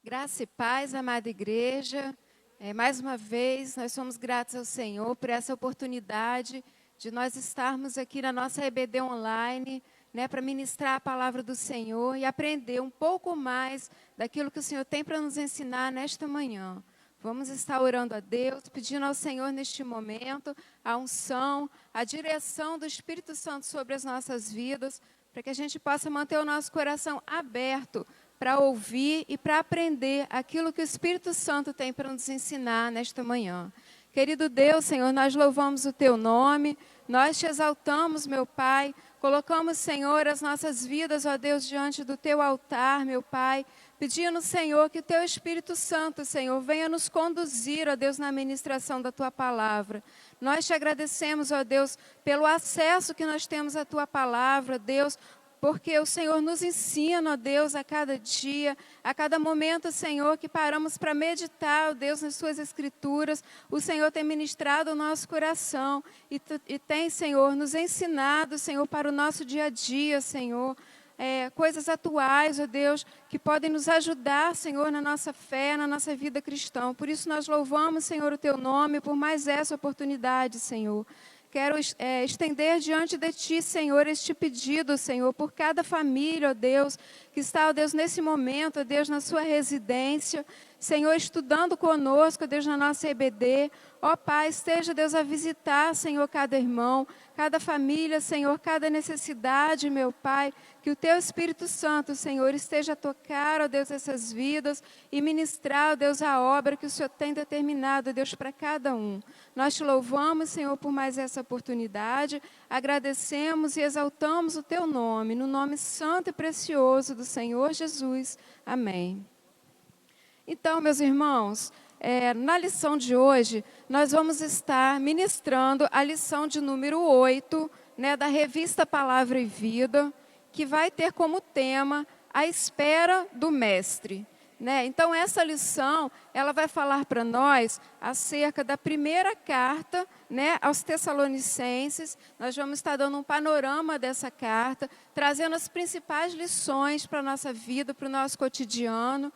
Graça e paz, amada igreja. Mais uma vez, nós somos gratos ao Senhor por essa oportunidade de nós estarmos aqui na nossa EBD online, para ministrar a palavra do Senhor e aprender um pouco mais daquilo que o Senhor tem para nos ensinar nesta manhã. Vamos estar orando a Deus, pedindo ao Senhor neste momento a unção, a direção do Espírito Santo sobre as nossas vidas, para que a gente possa manter o nosso coração aberto para ouvir e para aprender aquilo que o Espírito Santo tem para nos ensinar nesta manhã. Querido Deus, Senhor, nós louvamos o Teu nome, nós te exaltamos, meu Pai, colocamos, Senhor, as nossas vidas, ó Deus, diante do Teu altar, meu Pai, pedindo, Senhor, que o Teu Espírito Santo, Senhor, venha nos conduzir, ó Deus, na ministração da Tua palavra. Nós te agradecemos, ó Deus, pelo acesso que nós temos à Tua palavra, Deus, porque o Senhor nos ensina, ó Deus, a cada dia, a cada momento, Senhor, que paramos para meditar, ó Deus, nas Suas Escrituras, o Senhor tem ministrado o nosso coração e tem, Senhor, nos ensinado, Senhor, para o nosso dia a dia, Senhor, coisas atuais, ó Deus, que podem nos ajudar, Senhor, na nossa fé, na nossa vida cristã. Por isso nós louvamos, Senhor, o Teu nome, por mais essa oportunidade, Senhor. Quero estender diante de Ti, Senhor, este pedido, Senhor, por cada família, ó Deus, que está, ó Deus, nesse momento, ó Deus, na sua residência, Senhor, estudando conosco, ó Deus, na nossa EBD. Ó Pai, esteja, Deus, a visitar, Senhor, cada irmão, cada família, Senhor, cada necessidade, meu Pai, que o Teu Espírito Santo, Senhor, esteja a tocar, ó Deus, essas vidas e ministrar, ó Deus, a obra que o Senhor tem determinado, ó Deus, para cada um. Nós te louvamos, Senhor, por mais essa oportunidade, agradecemos e exaltamos o Teu nome, no nome santo e precioso do Senhor Jesus. Amém. Então, meus irmãos, na lição de hoje, nós vamos estar ministrando a lição de número 8, da revista Palavra e Vida, que vai ter como tema a espera do Mestre. Então, essa lição, ela vai falar para nós acerca da primeira carta, aos Tessalonicenses. Nós vamos estar dando um panorama dessa carta, trazendo as principais lições para a nossa vida, para o nosso cotidiano,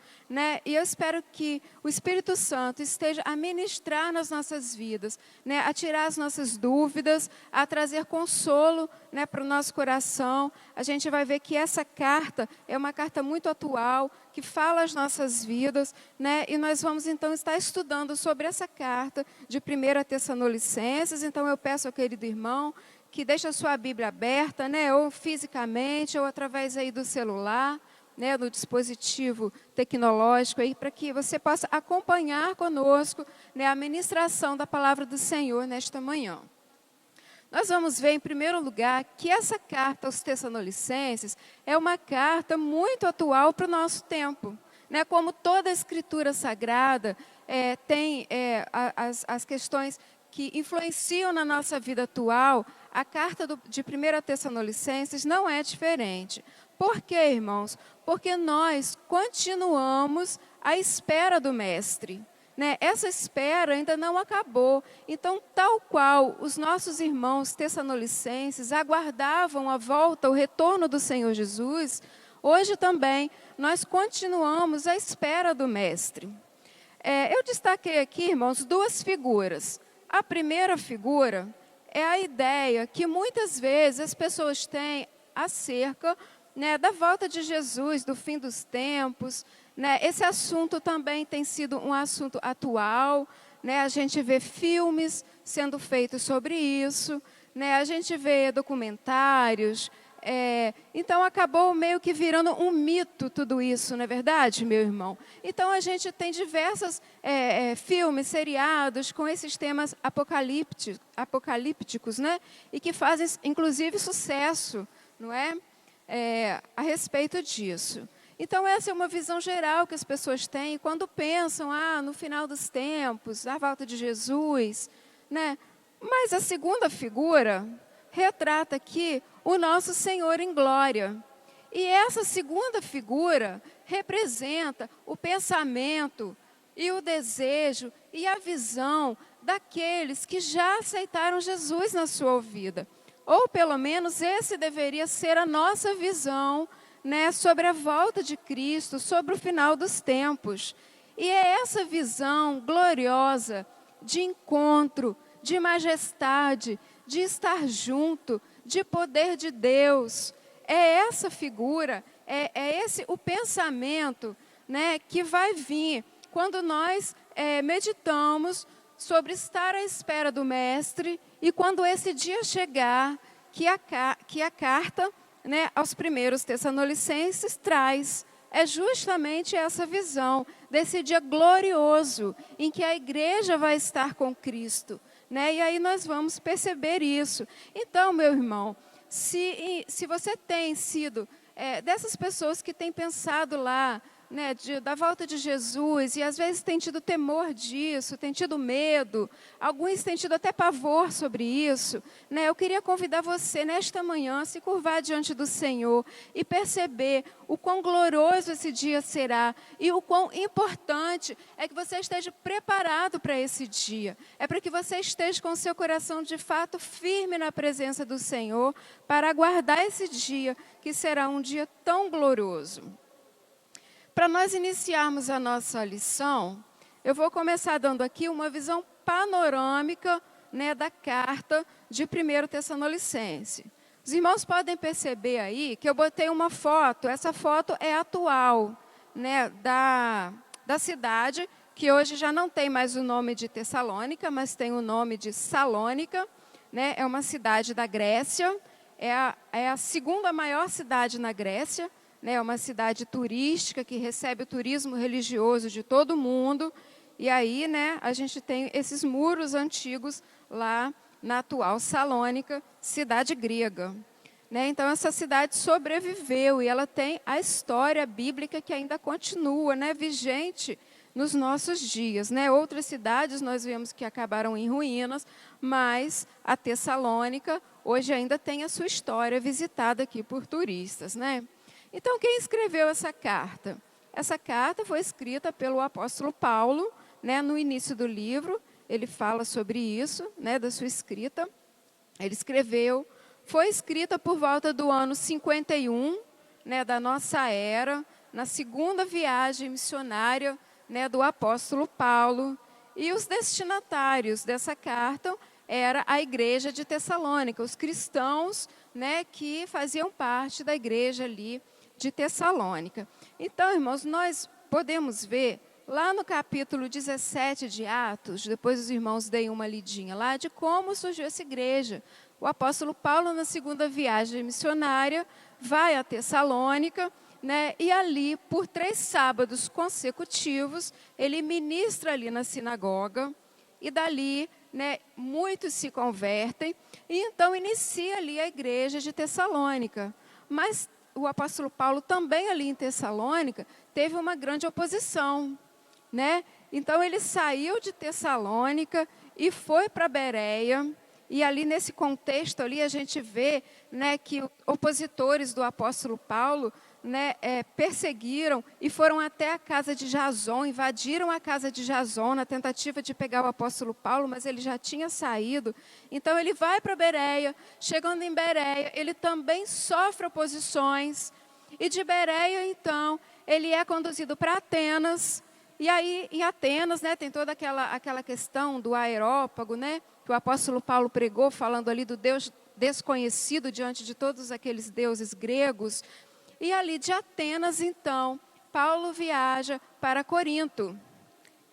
E eu espero que o Espírito Santo esteja a ministrar nas nossas vidas, a tirar as nossas dúvidas, a trazer consolo, para o nosso coração. A gente vai ver que essa carta é uma carta muito atual, que fala as nossas vidas, E nós vamos então estar estudando sobre essa carta de 1 Tessalonicenses. Então eu peço ao querido irmão que deixe a sua Bíblia aberta, ou fisicamente, ou através aí do celular, do dispositivo tecnológico aí, para que você possa acompanhar conosco, a ministração da palavra do Senhor nesta manhã. Nós vamos ver, em primeiro lugar, que essa carta aos Tessalonicenses é uma carta muito atual para o nosso tempo. Como toda a Escritura Sagrada tem as questões que influenciam na nossa vida atual, a carta de 1 Tessalonicenses não é diferente. Por quê, irmãos? Porque nós continuamos à espera do Mestre. Essa espera ainda não acabou. Então, tal qual os nossos irmãos tessalonicenses aguardavam a volta, o retorno do Senhor Jesus, hoje também nós continuamos à espera do Mestre. Eu destaquei aqui, irmãos, duas figuras. A primeira figura é a ideia que muitas vezes as pessoas têm acerca da volta de Jesus, do fim dos tempos. Esse assunto também tem sido um assunto atual, a gente vê filmes sendo feitos sobre isso, a gente vê documentários, então acabou meio que virando um mito tudo isso, não é verdade, meu irmão? Então a gente tem diversos filmes, seriados com esses temas apocalípticos, e que fazem inclusive sucesso, não é? A respeito disso. Então, essa é uma visão geral que as pessoas têm quando pensam no final dos tempos, a volta de Jesus. Mas a segunda figura retrata aqui o nosso Senhor em glória. E essa segunda figura representa o pensamento e o desejo e a visão daqueles que já aceitaram Jesus na sua vida. Ou, pelo menos, esse deveria ser a nossa visão né, sobre a volta de Cristo, sobre o final dos tempos. E é essa visão gloriosa de encontro, de majestade, de estar junto, de poder de Deus. É essa figura, é esse o pensamento, né, que vai vir quando nós meditamos sobre estar à espera do Mestre e quando esse dia chegar, que a carta, né, aos primeiros Tessalonicenses traz. É justamente essa visão desse dia glorioso em que a igreja vai estar com Cristo, né? E aí nós vamos perceber isso. Então, meu irmão, se você tem sido dessas pessoas que têm pensado lá, né, da volta de Jesus, e às vezes tem tido temor disso, tem tido medo, alguns têm tido até pavor sobre isso, né, eu queria convidar você nesta manhã a se curvar diante do Senhor e perceber o quão glorioso esse dia será e o quão importante é que você esteja preparado para esse dia. É para que você esteja com o seu coração de fato firme na presença do Senhor para aguardar esse dia que será um dia tão glorioso. Para nós iniciarmos a nossa lição, eu vou começar dando aqui uma visão panorâmica, né, da carta de 1 Tessalonicenses. Os irmãos podem perceber aí que eu botei uma foto, essa foto é atual, né, da cidade, que hoje já não tem mais o nome de Tessalônica, mas tem o nome de Salônica, né, é uma cidade da Grécia, é a segunda maior cidade na Grécia, né, é uma cidade turística que recebe o turismo religioso de todo mundo. E aí, né, a gente tem esses muros antigos lá na atual Salônica, cidade grega. Né, então, essa cidade sobreviveu e ela tem a história bíblica que ainda continua, né, vigente nos nossos dias. Né? Outras cidades nós vemos que acabaram em ruínas, mas a Tessalônica hoje ainda tem a sua história visitada aqui por turistas, né? Então, quem escreveu essa carta? Essa carta foi escrita pelo apóstolo Paulo, né, no início do livro, ele fala sobre isso, né, da sua escrita. Ele escreveu, foi escrita por volta do ano 51, né, da nossa era, na segunda viagem missionária, né, do apóstolo Paulo. E os destinatários dessa carta era a igreja de Tessalônica, os cristãos, né, que faziam parte da igreja ali de Tessalônica. Então, irmãos, nós podemos ver lá no capítulo 17 de Atos, depois os irmãos deem uma lidinha lá, de como surgiu essa igreja. O apóstolo Paulo, na segunda viagem missionária, vai a Tessalônica, né, e ali, por 3 sábados consecutivos, ele ministra ali na sinagoga, e dali, né, muitos se convertem, e então inicia ali a igreja de Tessalônica. Mas o apóstolo Paulo também ali em Tessalônica teve uma grande oposição, né? Então ele saiu de Tessalônica e foi para Bereia, e ali nesse contexto ali a gente vê, né, que opositores do apóstolo Paulo, né, perseguiram e foram até a casa de Jason, invadiram a casa de Jason na tentativa de pegar o apóstolo Paulo, mas ele já tinha saído. Então ele vai para Bereia, chegando em Bereia, ele também sofre oposições, e de Bereia, então, ele é conduzido para Atenas, e aí em Atenas, né, tem toda aquela questão do aerópago, né, que o apóstolo Paulo pregou, falando ali do Deus desconhecido diante de todos aqueles deuses gregos. E ali de Atenas, então, Paulo viaja para Corinto.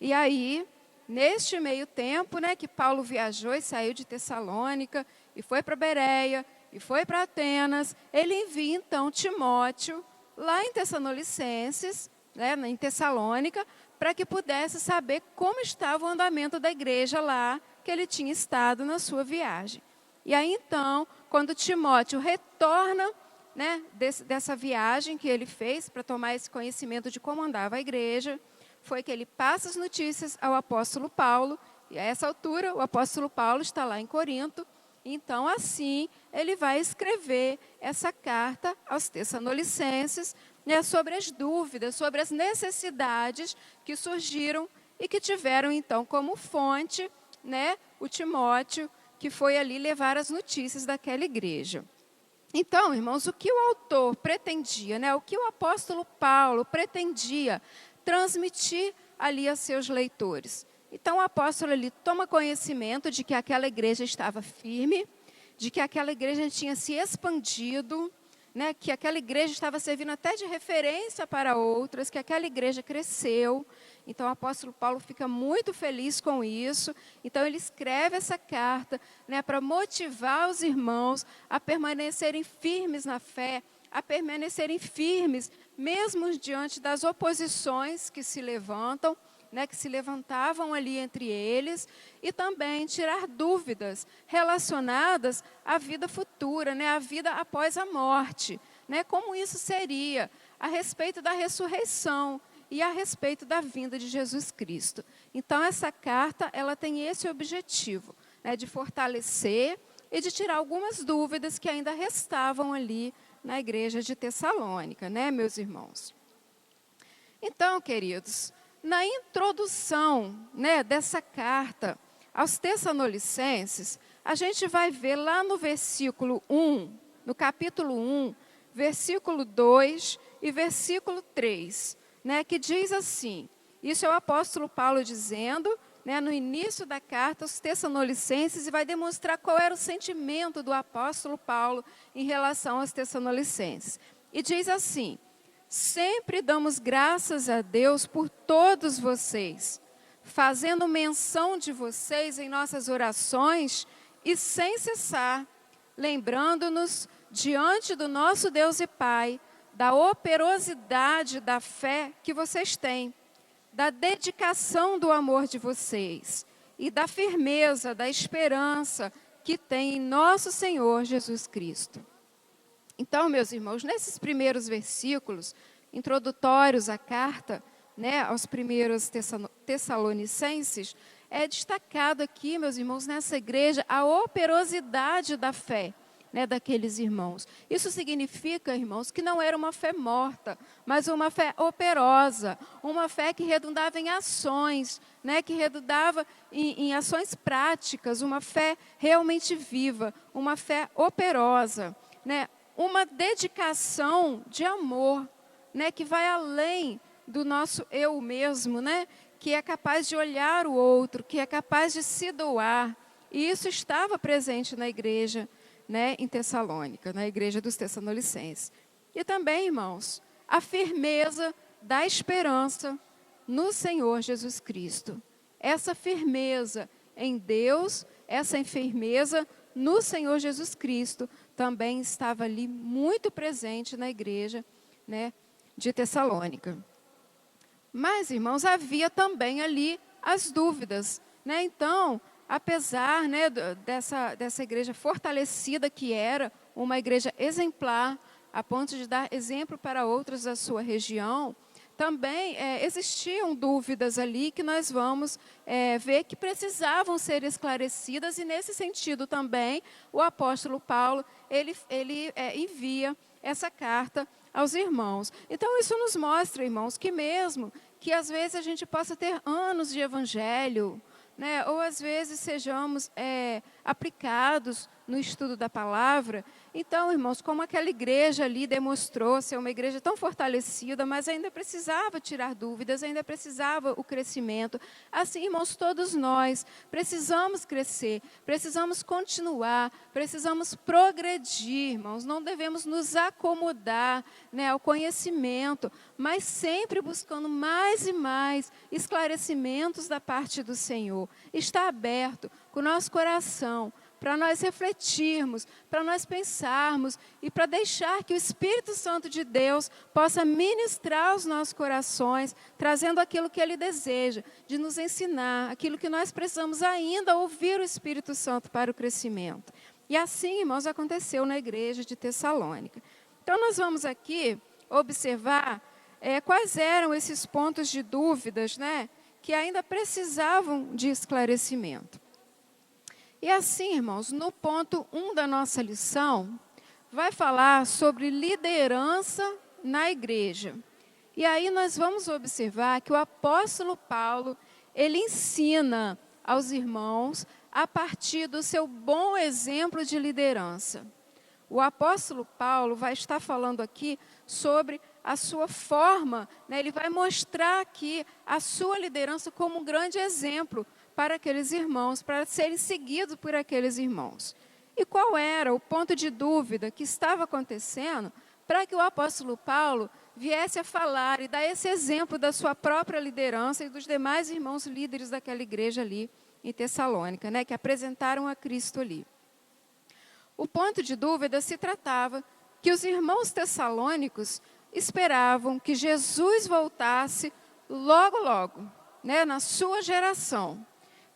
E aí, neste meio tempo, né, que Paulo viajou e saiu de Tessalônica, e foi para Bereia, e foi para Atenas, ele envia, então, Timóteo, lá em Tessalonicenses, né, em Tessalônica, para que pudesse saber como estava o andamento da igreja lá, que ele tinha estado na sua viagem. E aí, então, quando Timóteo retorna, né, dessa viagem que ele fez para tomar esse conhecimento de como andava a igreja, foi que ele passa as notícias ao apóstolo Paulo, e a essa altura o apóstolo Paulo está lá em Corinto, então assim ele vai escrever essa carta aos Tessalonicenses, né, sobre as dúvidas, sobre as necessidades que surgiram e que tiveram então como fonte, né, o Timóteo, que foi ali levar as notícias daquela igreja. Então, irmãos, o que o autor pretendia, né, o que o apóstolo Paulo pretendia transmitir ali a seus leitores? Então, o apóstolo ali toma conhecimento de que aquela igreja estava firme, de que aquela igreja tinha se expandido, né, que aquela igreja estava servindo até de referência para outras, que aquela igreja cresceu. Então, o apóstolo Paulo fica muito feliz com isso. Então, ele escreve essa carta, né, para motivar os irmãos a permanecerem firmes na fé, a permanecerem firmes, mesmo diante das oposições que se levantam, né, que se levantavam ali entre eles, e também tirar dúvidas relacionadas à vida futura, né, à vida após a morte, né, como isso seria a respeito da ressurreição e a respeito da vinda de Jesus Cristo. Então, essa carta ela tem esse objetivo, né, de fortalecer e de tirar algumas dúvidas que ainda restavam ali na igreja de Tessalônica, né, meus irmãos? Então, queridos, na introdução, né, dessa carta aos Tessalonicenses, a gente vai ver lá no versículo 1, no capítulo 1, versículo 2 e versículo 3, né, que diz assim, isso é o apóstolo Paulo dizendo, né, no início da carta aos Tessalonicenses, e vai demonstrar qual era o sentimento do apóstolo Paulo em relação aos Tessalonicenses. E diz assim: sempre damos graças a Deus por todos vocês, fazendo menção de vocês em nossas orações e sem cessar, lembrando-nos diante do nosso Deus e Pai, da operosidade da fé que vocês têm, da dedicação do amor de vocês e da firmeza, da esperança que tem em nosso Senhor Jesus Cristo. Então, meus irmãos, nesses primeiros versículos introdutórios à carta, né, aos primeiros Tessalonicenses, é destacado aqui, meus irmãos, nessa igreja, a operosidade da fé, né, daqueles irmãos. Isso significa, irmãos, que não era uma fé morta, mas uma fé operosa, uma fé que redundava em ações, né, que redundava em ações práticas, uma fé realmente viva, uma fé operosa, né, uma dedicação de amor, né, que vai além do nosso eu mesmo, né, que é capaz de olhar o outro, que é capaz de se doar. E isso estava presente na igreja, né, em Tessalônica, na igreja dos Tessalonicenses. E também, irmãos, a firmeza da esperança no Senhor Jesus Cristo. Essa firmeza em Deus, essa firmeza no Senhor Jesus Cristo, também estava ali muito presente na igreja, né, de Tessalônica. Mas, irmãos, havia também ali as dúvidas, né? Então, apesar, né, dessa igreja fortalecida que era, uma igreja exemplar, a ponto de dar exemplo para outros da sua região, também existiam dúvidas ali que nós vamos ver que precisavam ser esclarecidas, e nesse sentido também o apóstolo Paulo, ele envia essa carta aos irmãos. Então isso nos mostra, irmãos, que mesmo que às vezes a gente possa ter anos de evangelho, né, ou às vezes sejamos aplicados no estudo da palavra. Então, irmãos, como aquela igreja ali demonstrou ser uma igreja tão fortalecida, mas ainda precisava tirar dúvidas, ainda precisava o crescimento. Assim, irmãos, todos nós precisamos crescer, precisamos continuar, precisamos progredir, irmãos. Não devemos nos acomodar, né, ao conhecimento, mas sempre buscando mais e mais esclarecimentos da parte do Senhor. Está aberto com o nosso coração para nós refletirmos, para nós pensarmos e para deixar que o Espírito Santo de Deus possa ministrar os nossos corações, trazendo aquilo que Ele deseja, de nos ensinar, aquilo que nós precisamos ainda ouvir o Espírito Santo para o crescimento. E assim, irmãos, aconteceu na igreja de Tessalônica. Então, nós vamos aqui observar quais eram esses pontos de dúvidas, né, que ainda precisavam de esclarecimento. E assim, irmãos, no ponto 1 da nossa lição, vai falar sobre liderança na igreja. E aí nós vamos observar que o apóstolo Paulo, ele ensina aos irmãos a partir do seu bom exemplo de liderança. o apóstolo Paulo vai estar falando aqui sobre a sua forma, né? Ele vai mostrar aqui a sua liderança como um grande exemplo para aqueles irmãos, para serem seguidos por aqueles irmãos. E qual era o ponto de dúvida que estava acontecendo para que o apóstolo Paulo viesse a falar e dar esse exemplo da sua própria liderança e dos demais irmãos líderes daquela igreja ali em Tessalônica, né, que apresentaram a Cristo ali. O ponto de dúvida se tratava que os irmãos tessalônicos esperavam que Jesus voltasse logo, logo, né, na sua geração.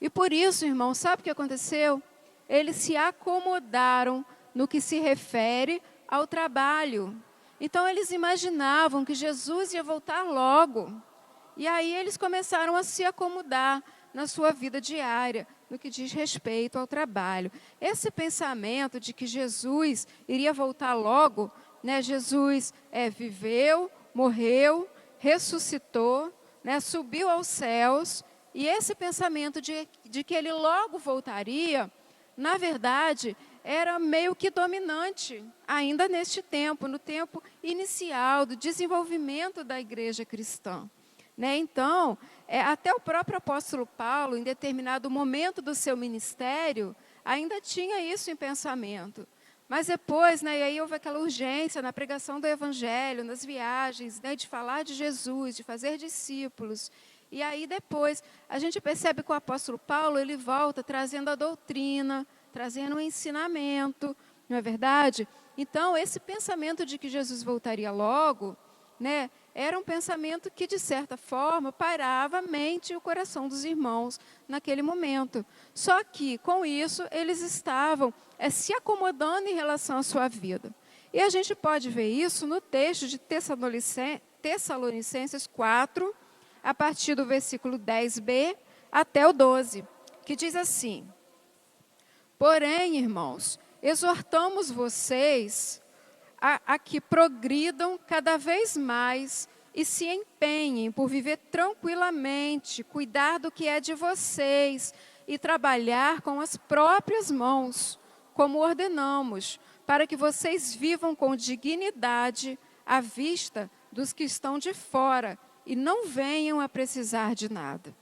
E por isso, irmãos, sabe o que aconteceu? Eles se acomodaram no que se refere ao trabalho. Então, eles imaginavam que Jesus ia voltar logo. E aí, eles começaram a se acomodar na sua vida diária, no que diz respeito ao trabalho. Esse pensamento de que Jesus iria voltar logo, né? Jesus viveu, morreu, ressuscitou, né? Subiu aos céus, e esse pensamento de que ele logo voltaria, na verdade, era meio que dominante ainda neste tempo, no tempo inicial do desenvolvimento da igreja cristã. Né? Então, até o próprio apóstolo Paulo, em determinado momento do seu ministério, ainda tinha isso em pensamento. Mas depois, né, e aí houve aquela urgência na pregação do evangelho, nas viagens, né, de falar de Jesus, de fazer discípulos. E aí depois, a gente percebe que o apóstolo Paulo, ele volta trazendo a doutrina, trazendo o ensinamento, não é verdade? Então, esse pensamento de que Jesus voltaria logo, né, era um pensamento que, de certa forma, pairava a mente e o coração dos irmãos naquele momento. Só que, com isso, eles estavam se acomodando em relação à sua vida. E a gente pode ver isso no texto de Tessalonicenses 4, a partir do versículo 10b até o 12, que diz assim: porém, irmãos, exortamos vocês a que progridam cada vez mais e se empenhem por viver tranquilamente, cuidar do que é de vocês e trabalhar com as próprias mãos, como ordenamos, para que vocês vivam com dignidade à vista dos que estão de fora e não venham a precisar de nada.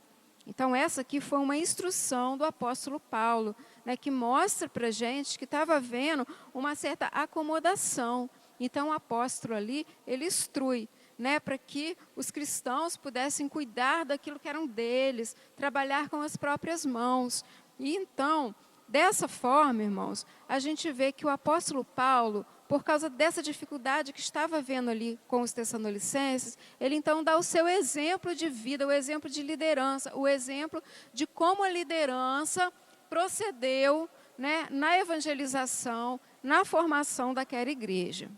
Então, essa aqui foi uma instrução do apóstolo Paulo, né, que mostra para a gente que estava havendo uma certa acomodação. Então, o apóstolo ali, ele instrui, né, para que os cristãos pudessem cuidar daquilo que eram deles, trabalhar com as próprias mãos. E então, dessa forma, irmãos, a gente vê que o apóstolo Paulo, por causa dessa dificuldade que estava havendo ali com os tessalonicenses, ele então dá o seu exemplo de vida, o exemplo de liderança, o exemplo de como a liderança procedeu, né, na evangelização, na formação daquela igreja.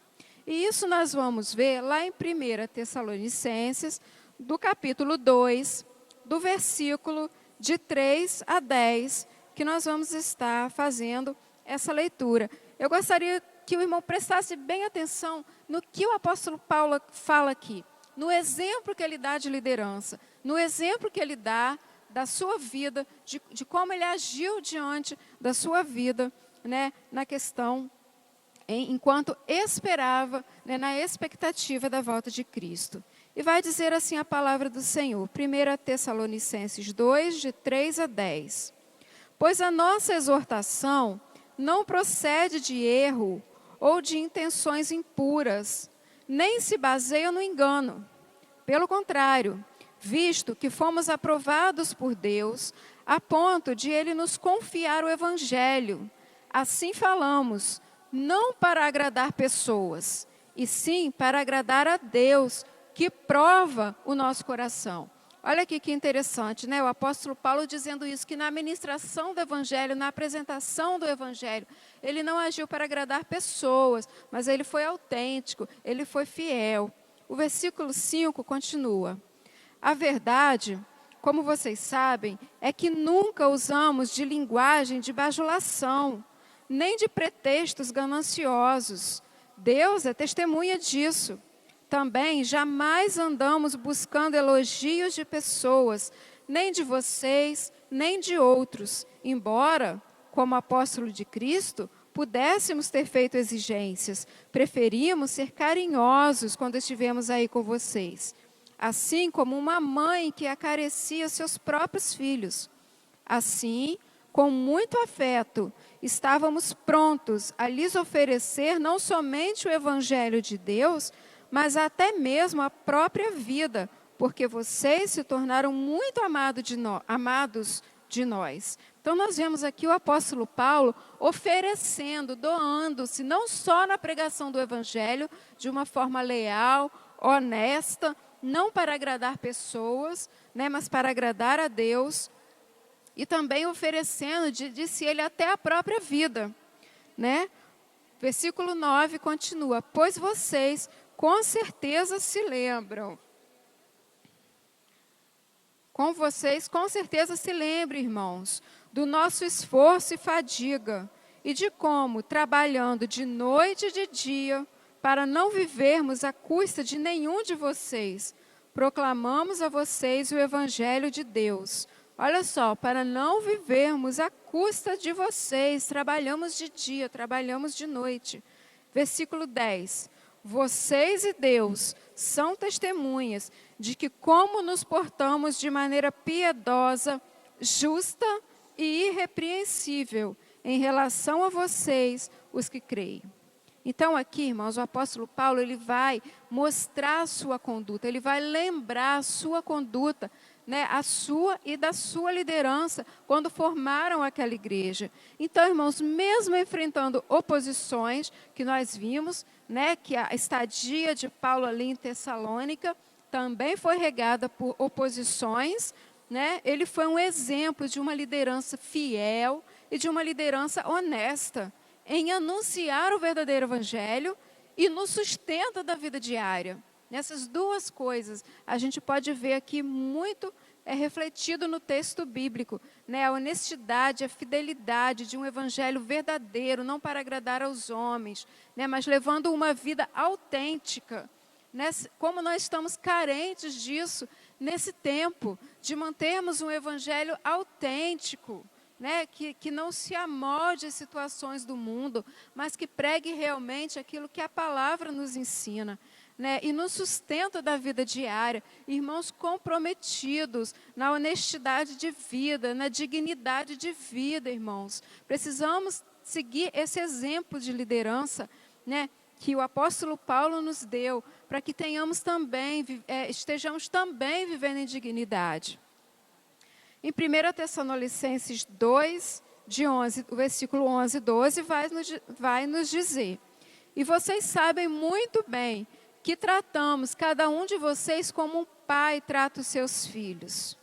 E isso nós vamos ver lá em 1 Tessalonicenses, do capítulo 2, do versículo de 3 a 10, que nós vamos estar fazendo essa leitura. Eu gostaria que o irmão prestasse bem atenção no que o apóstolo Paulo fala aqui, no exemplo que ele dá de liderança, no exemplo que ele dá da sua vida, de como ele agiu diante da sua vida, né, na questão, enquanto esperava, né, na expectativa da volta de Cristo. E vai dizer assim a palavra do Senhor, 1 Tessalonicenses 2, de 3 a 10. Pois a nossa exortação não procede de erro ou de intenções impuras, nem se baseia no engano. Pelo contrário, visto que fomos aprovados por Deus, a ponto de Ele nos confiar o Evangelho, assim falamos, não para agradar pessoas, e sim para agradar a Deus, que prova o nosso coração. Olha aqui que interessante, né? O apóstolo Paulo dizendo isso, que na ministração do Evangelho, na apresentação do Evangelho, ele não agiu para agradar pessoas, mas ele foi autêntico, ele foi fiel. O versículo 5 continua. A verdade, como vocês sabem, é que nunca usamos de linguagem de bajulação, nem de pretextos gananciosos. Deus é testemunha disso. Também jamais andamos buscando elogios de pessoas, nem de vocês, nem de outros, embora, como apóstolo de Cristo, pudéssemos ter feito exigências. Preferimos ser carinhosos quando estivemos aí com vocês. Assim como uma mãe que acaricia seus próprios filhos. Assim, com muito afeto, estávamos prontos a lhes oferecer não somente o Evangelho de Deus, mas até mesmo a própria vida, porque vocês se tornaram muito amados de nós. Então, nós vemos aqui o apóstolo Paulo oferecendo, doando-se, não só na pregação do Evangelho, de uma forma leal, honesta, não para agradar pessoas, né, mas para agradar a Deus, e também oferecendo, disse ele, até a própria vida, né? Versículo 9 continua: pois vocês com certeza se lembram. Com certeza se lembram, irmãos, do nosso esforço e fadiga, e de como, trabalhando de noite e de dia, para não vivermos à custa de nenhum de vocês, proclamamos a vocês o Evangelho de Deus. Olha só, para não vivermos à custa de vocês, trabalhamos de dia, trabalhamos de noite. Versículo 10. Vocês e Deus são testemunhas de que como nos portamos de maneira piedosa, justa e irrepreensível em relação a vocês, os que creem. Então aqui, irmãos, o apóstolo Paulo, ele vai mostrar a sua conduta, ele vai lembrar a sua conduta, né, a sua e da sua liderança, quando formaram aquela igreja. Então, irmãos, mesmo enfrentando oposições, que nós vimos, né, que a estadia de Paulo ali em Tessalônica também foi regada por oposições, né, ele foi um exemplo de uma liderança fiel e de uma liderança honesta, em anunciar o verdadeiro evangelho e no sustento da vida diária. Nessas duas coisas, a gente pode ver aqui muito refletido no texto bíblico, né? A honestidade, a fidelidade de um evangelho verdadeiro, não para agradar aos homens, né? Mas levando uma vida autêntica. Né? Como nós estamos carentes disso nesse tempo, de mantermos um evangelho autêntico, né, que não se amolde às situações do mundo, mas que pregue realmente aquilo que a palavra nos ensina. Né, e no sustento da vida diária, irmãos comprometidos na honestidade de vida, na dignidade de vida, irmãos. Precisamos seguir esse exemplo de liderança, né, que o apóstolo Paulo nos deu, para que tenhamos também, estejamos também vivendo em dignidade. Em 1 Tessalonicenses 2, o versículo 11 e 12, vai nos dizer: e vocês sabem muito bem que tratamos cada um de vocês como um pai trata os seus filhos.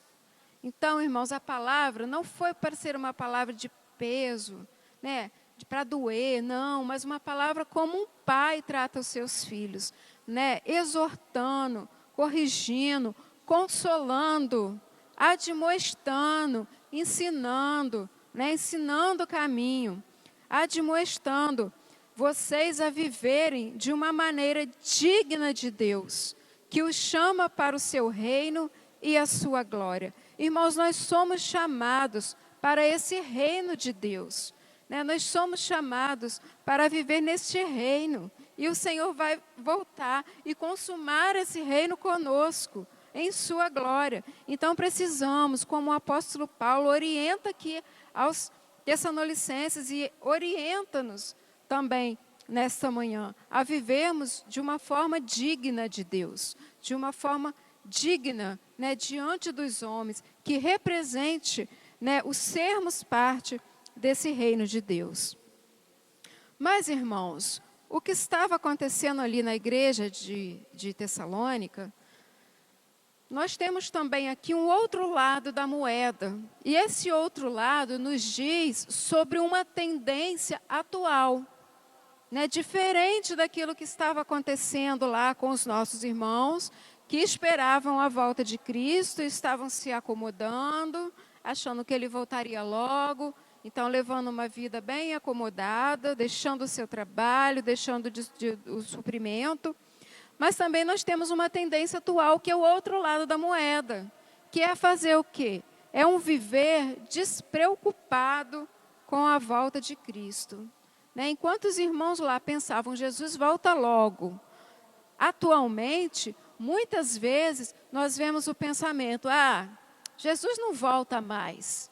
Então, irmãos, a palavra não foi para ser uma palavra de peso, né, para doer, não, mas uma palavra como um pai trata os seus filhos, né, exortando, corrigindo, consolando, admoestando, ensinando, né, ensinando o caminho, admoestando vocês a viverem de uma maneira digna de Deus, que os chama para o seu reino e a sua glória. Irmãos, nós somos chamados para esse reino de Deus, né? Nós somos chamados para viver neste reino, e o Senhor vai voltar e consumar esse reino conosco, em sua glória. Então precisamos, como o apóstolo Paulo orienta aqui aos Tessalonicenses e orienta-nos também nesta manhã, a vivermos de uma forma digna de Deus, de uma forma digna, né, diante dos homens, que represente, né, o sermos parte desse reino de Deus. Mas, irmãos, o que estava acontecendo ali na igreja de Tessalônica, nós temos também aqui um outro lado da moeda. E esse outro lado nos diz sobre uma tendência atual, né, diferente daquilo que estava acontecendo lá com os nossos irmãos, que esperavam a volta de Cristo, estavam se acomodando, achando que ele voltaria logo, então levando uma vida bem acomodada, deixando o seu trabalho, deixando o suprimento. Mas também nós temos uma tendência atual, que é o outro lado da moeda, que é fazer o quê? É um viver despreocupado com a volta de Cristo. né? Enquanto os irmãos lá pensavam, Jesus volta logo. Atualmente, muitas vezes, nós vemos o pensamento, Jesus não volta mais.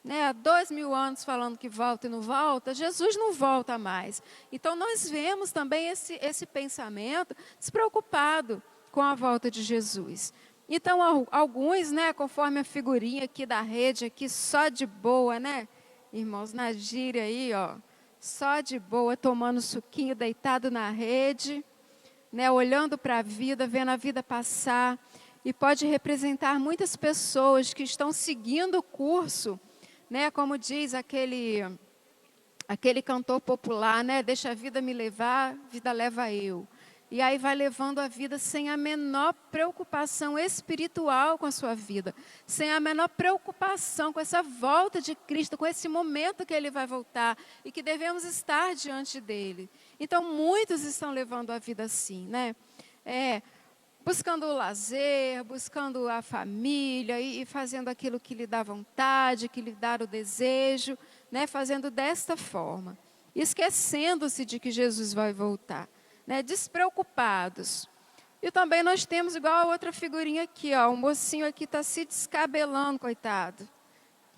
Né? Há 2000 anos falando que volta e não volta, Jesus não volta mais. Então, nós vemos também esse pensamento despreocupado com a volta de Jesus. Então, alguns, né, conforme a figurinha aqui da rede, aqui só de boa, né? Irmãos, na gíria aí, ó, só de boa, tomando suquinho, deitado na rede, né, olhando para a vida, vendo a vida passar. E pode representar muitas pessoas que estão seguindo o curso, né, como diz aquele cantor popular, né, deixa a vida me levar, vida leva eu. E aí vai levando a vida sem a menor preocupação espiritual com a sua vida, sem a menor preocupação com essa volta de Cristo, com esse momento que Ele vai voltar e que devemos estar diante dEle. Então, muitos estão levando a vida assim, né? Buscando o lazer, buscando a família e fazendo aquilo que lhe dá vontade, que lhe dá o desejo, né? Fazendo desta forma, esquecendo-se de que Jesus vai voltar. Né, despreocupados. E também nós temos igual a outra figurinha aqui, ó, o mocinho aqui está se descabelando, coitado,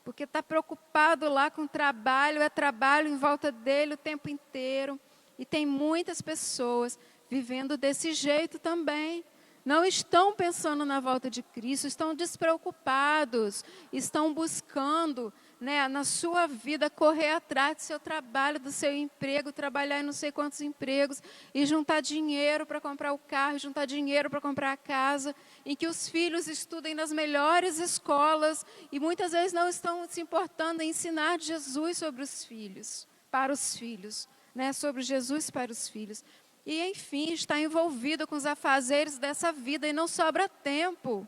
porque está preocupado lá com o trabalho, é trabalho em volta dele o tempo inteiro, e tem muitas pessoas vivendo desse jeito também, não estão pensando na volta de Cristo, estão despreocupados, estão buscando, né, na sua vida, correr atrás do seu trabalho, do seu emprego, trabalhar em não sei quantos empregos, e juntar dinheiro para comprar o carro, juntar dinheiro para comprar a casa, em que os filhos estudem nas melhores escolas, e muitas vezes não estão se importando em ensinar Jesus sobre os filhos, para os filhos, né, sobre Jesus para os filhos. E, enfim, está envolvido com os afazeres dessa vida e não sobra tempo.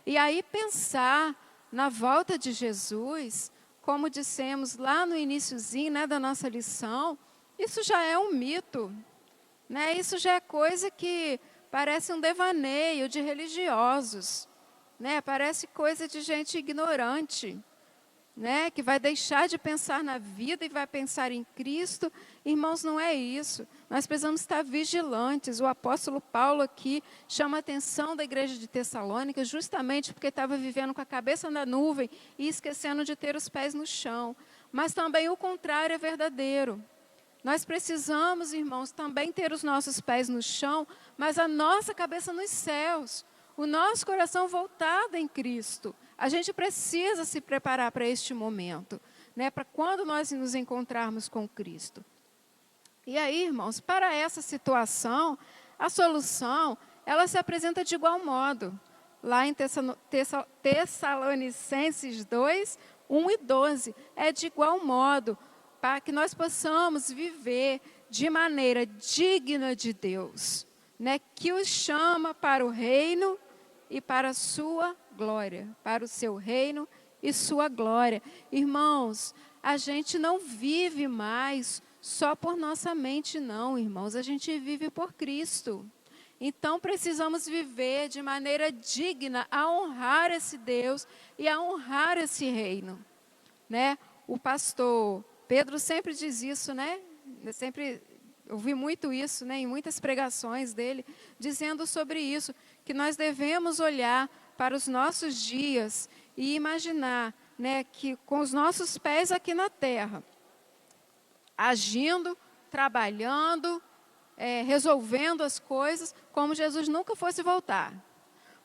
E aí pensar na volta de Jesus, como dissemos lá no iniciozinho, né, da nossa lição, isso já é um mito. Né? Isso já é coisa que parece um devaneio de religiosos. Né? Parece coisa de gente ignorante. Né, que vai deixar de pensar na vida e vai pensar em Cristo. Irmãos, não é isso. Nós precisamos estar vigilantes. O apóstolo Paulo aqui chama a atenção da igreja de Tessalônica justamente porque estava vivendo com a cabeça na nuvem e esquecendo de ter os pés no chão. Mas também o contrário é verdadeiro. Nós precisamos, irmãos, também ter os nossos pés no chão, mas a nossa cabeça nos céus. O nosso coração voltado em Cristo. A gente precisa se preparar para este momento, né, para quando nós nos encontrarmos com Cristo. E aí, irmãos, para essa situação, a solução, ela se apresenta de igual modo. Lá em Tessalonicenses 2, 1 e 12, é de igual modo, para que nós possamos viver de maneira digna de Deus, né, que os chama para o reino e para a sua glória, para o seu reino e sua glória. Irmãos, a gente não vive mais só por nossa mente, não, irmãos. A gente vive por Cristo. Então, precisamos viver de maneira digna a honrar esse Deus e a honrar esse reino. Né? O pastor Pedro sempre diz isso, né? Eu sempre ouvi muito isso, né, em muitas pregações dele, dizendo sobre isso, que nós devemos olhar para os nossos dias e imaginar, né, que com os nossos pés aqui na terra, agindo, trabalhando, resolvendo as coisas, como Jesus nunca fosse voltar.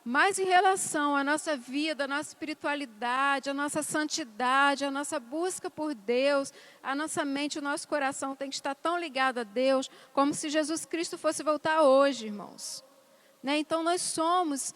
Mas em relação à nossa vida, à nossa espiritualidade, à nossa santidade, à nossa busca por Deus, a nossa mente, o nosso coração tem que estar tão ligado a Deus, como se Jesus Cristo fosse voltar hoje, irmãos. Né? Então, nós somos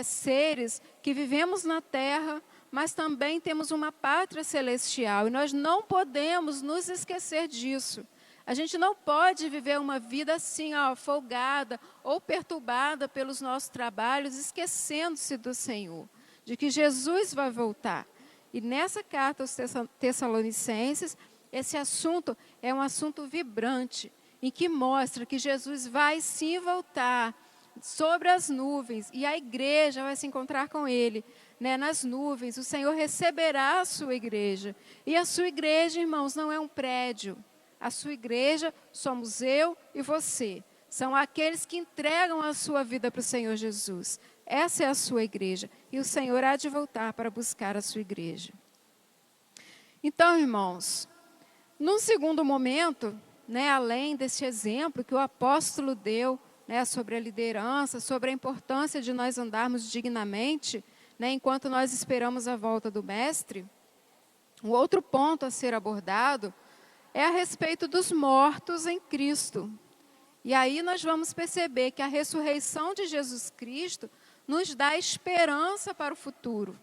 seres que vivemos na terra, mas também temos uma pátria celestial, e nós não podemos nos esquecer disso. A gente não pode viver uma vida assim, folgada ou perturbada pelos nossos trabalhos, esquecendo-se do Senhor, de que Jesus vai voltar. E nessa carta aos Tessalonicenses, esse assunto é um assunto vibrante, em que mostra que Jesus vai sim voltar sobre as nuvens, e a igreja vai se encontrar com Ele, né, nas nuvens. O Senhor receberá a sua igreja, e a sua igreja, irmãos, não é um prédio. A sua igreja somos eu e você. São aqueles que entregam a sua vida para o Senhor Jesus. Essa é a sua igreja. E o Senhor há de voltar para buscar a sua igreja. Então, irmãos, num segundo momento, além desse exemplo que o apóstolo deu, sobre a liderança, sobre a importância de nós andarmos dignamente, enquanto nós esperamos a volta do Mestre, um outro ponto a ser abordado é a respeito dos mortos em Cristo. E aí nós vamos perceber que a ressurreição de Jesus Cristo nos dá esperança para o futuro.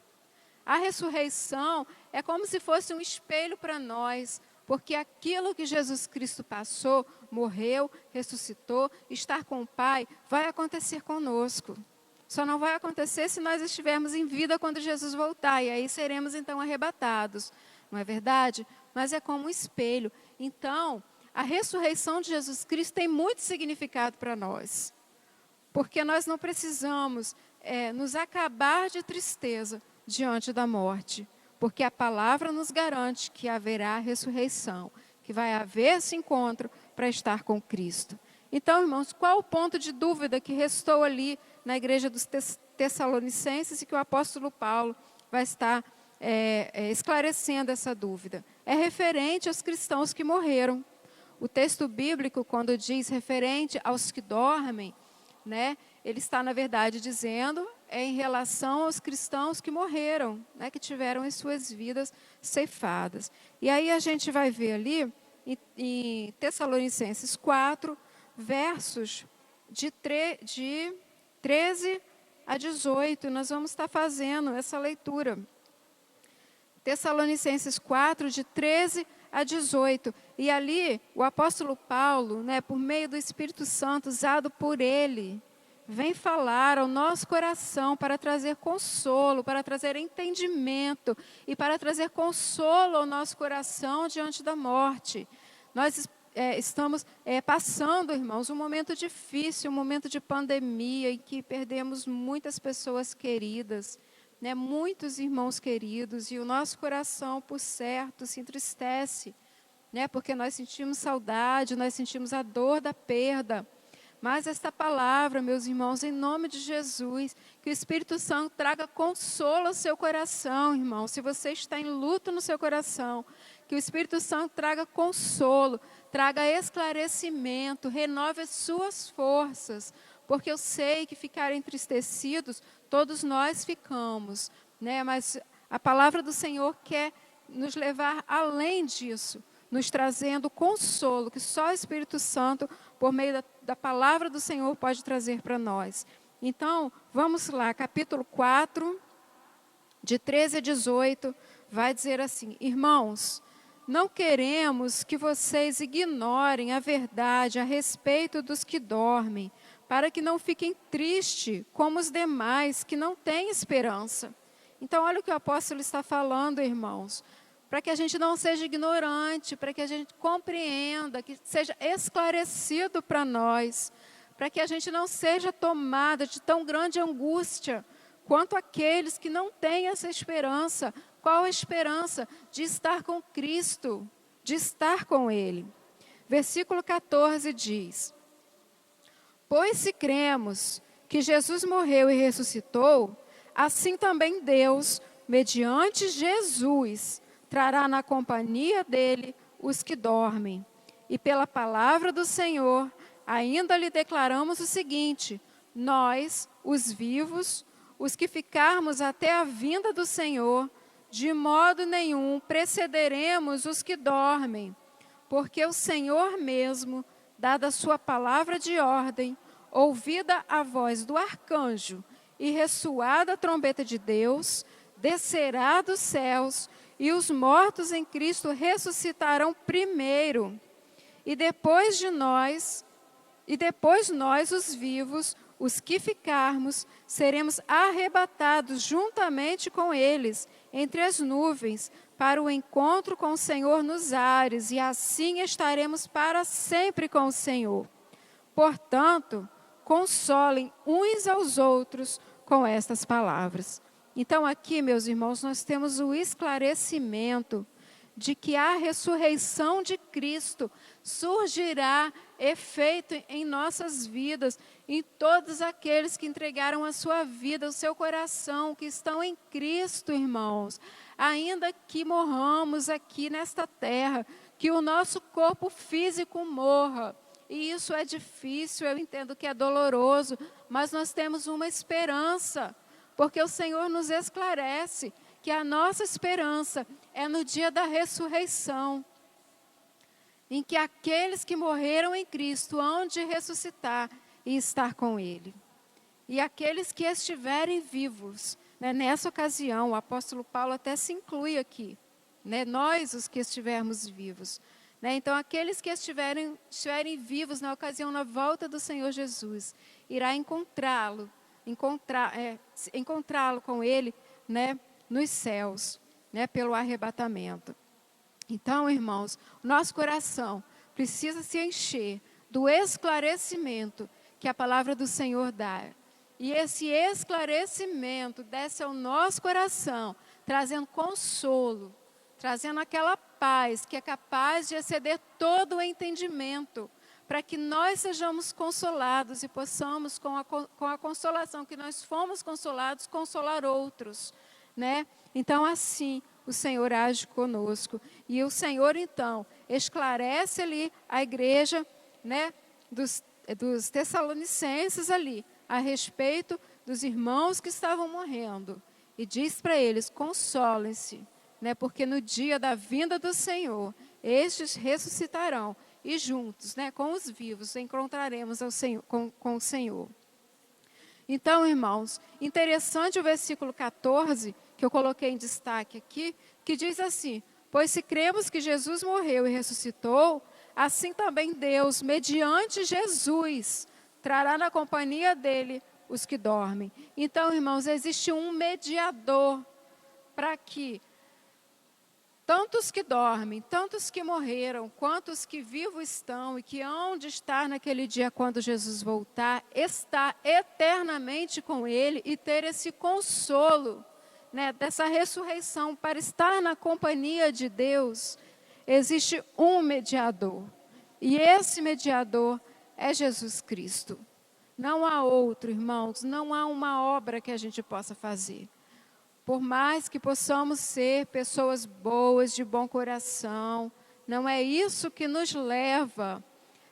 A ressurreição é como se fosse um espelho para nós, porque aquilo que Jesus Cristo passou, morreu, ressuscitou, estar com o Pai, vai acontecer conosco. Só não vai acontecer se nós estivermos em vida quando Jesus voltar, e aí seremos então arrebatados. Não é verdade? Mas é como um espelho. Então, a ressurreição de Jesus Cristo tem muito significado para nós. Porque nós não precisamos nos acabar de tristeza diante da morte. Porque a palavra nos garante que haverá ressurreição, que vai haver esse encontro para estar com Cristo. Então, irmãos, qual o ponto de dúvida que restou ali na igreja dos Tessalonicenses e que o apóstolo Paulo vai estar esclarecendo essa dúvida? É referente aos cristãos que morreram. O texto bíblico, quando diz referente aos que dormem, ele está, na verdade, dizendo em relação aos cristãos que morreram, que tiveram as suas vidas ceifadas. E aí a gente vai ver ali, em Tessalonicenses 4, versos de 13 a 18, nós vamos estar fazendo essa leitura. Tessalonicenses 4, de 13 a 18. E ali, o apóstolo Paulo, por meio do Espírito Santo, usado por ele, vem falar ao nosso coração para trazer consolo, para trazer entendimento e para trazer consolo ao nosso coração diante da morte. Nós estamos passando, irmãos, um momento difícil, um momento de pandemia em que perdemos muitas pessoas queridas, muitos irmãos queridos, e o nosso coração, por certo, se entristece, porque nós sentimos saudade, nós sentimos a dor da perda. Mas esta palavra, meus irmãos, em nome de Jesus, que o Espírito Santo traga consolo ao seu coração, irmão. Se você está em luto no seu coração, que o Espírito Santo traga consolo, traga esclarecimento, renove as suas forças, porque eu sei que ficar entristecidos, todos nós ficamos, mas a palavra do Senhor quer nos levar além disso, nos trazendo consolo, que só o Espírito Santo, por meio da palavra do Senhor, pode trazer para nós. Então, vamos lá, capítulo 4, de 13 a 18, vai dizer assim: irmãos, não queremos que vocês ignorem a verdade a respeito dos que dormem, para que não fiquem tristes como os demais que não têm esperança. Então, olha o que o apóstolo está falando, irmãos. Para que a gente não seja ignorante, para que a gente compreenda, que seja esclarecido para nós, para que a gente não seja tomada de tão grande angústia quanto aqueles que não têm essa esperança. Qual a esperança? De estar com Cristo, de estar com Ele. Versículo 14 diz: pois se cremos que Jesus morreu e ressuscitou, assim também Deus, mediante Jesus, trará na companhia dele os que dormem. E pela palavra do Senhor, ainda lhe declaramos o seguinte: nós, os vivos, os que ficarmos até a vinda do Senhor, de modo nenhum precederemos os que dormem, porque o Senhor mesmo, dada a sua palavra de ordem, ouvida a voz do arcanjo e ressoada a trombeta de Deus, descerá dos céus, e os mortos em Cristo ressuscitarão primeiro. E depois nós, os vivos, os que ficarmos, seremos arrebatados juntamente com eles, entre as nuvens, para o encontro com o Senhor nos ares, e assim estaremos para sempre com o Senhor. Portanto, consolem uns aos outros com estas palavras. Então aqui, meus irmãos, nós temos o esclarecimento de que a ressurreição de Cristo surgirá efeito em nossas vidas, em todos aqueles que entregaram a sua vida, o seu coração, que estão em Cristo, irmãos. Ainda que morramos aqui nesta terra, que o nosso corpo físico morra, e isso é difícil, eu entendo que é doloroso, mas nós temos uma esperança, porque o Senhor nos esclarece que a nossa esperança é no dia da ressurreição, em que aqueles que morreram em Cristo hão de ressuscitar e estar com Ele. E aqueles que estiverem vivos, né, nessa ocasião, o apóstolo Paulo até se inclui aqui, né, nós os que estivermos vivos. Né, então, aqueles que estiverem vivos na ocasião da volta do Senhor Jesus, irá encontrá-lo com Ele, né, nos céus, né, pelo arrebatamento. Então, irmãos, o nosso coração precisa se encher do esclarecimento que a palavra do Senhor dá. E esse esclarecimento desce ao nosso coração, trazendo consolo, trazendo aquela paz que é capaz de exceder todo o entendimento, para que nós sejamos consolados e possamos, com a consolação que nós fomos consolados, consolar outros, né? Então, assim, o Senhor age conosco. E o Senhor, então, esclarece ali a igreja, né, dos Tessalonicenses ali, a respeito dos irmãos que estavam morrendo. E diz para eles, consolem-se, né, porque no dia da vinda do Senhor, estes ressuscitarão. E juntos, né, com os vivos, encontraremos ao Senhor, com o Senhor. Então, irmãos, interessante o versículo 14, que eu coloquei em destaque aqui, que diz assim: pois se cremos que Jesus morreu e ressuscitou, assim também Deus, mediante Jesus, trará na companhia dele os que dormem. Então, irmãos, existe um mediador para que tantos que dormem, tantos que morreram, quantos que vivos estão e que hão de estar naquele dia quando Jesus voltar, estar eternamente com Ele e ter esse consolo, né, dessa ressurreição, para estar na companhia de Deus. Existe um mediador, e esse mediador é Jesus Cristo. Não há outro, irmãos, não há uma obra que a gente possa fazer. Por mais que possamos ser pessoas boas, de bom coração, não é isso que nos leva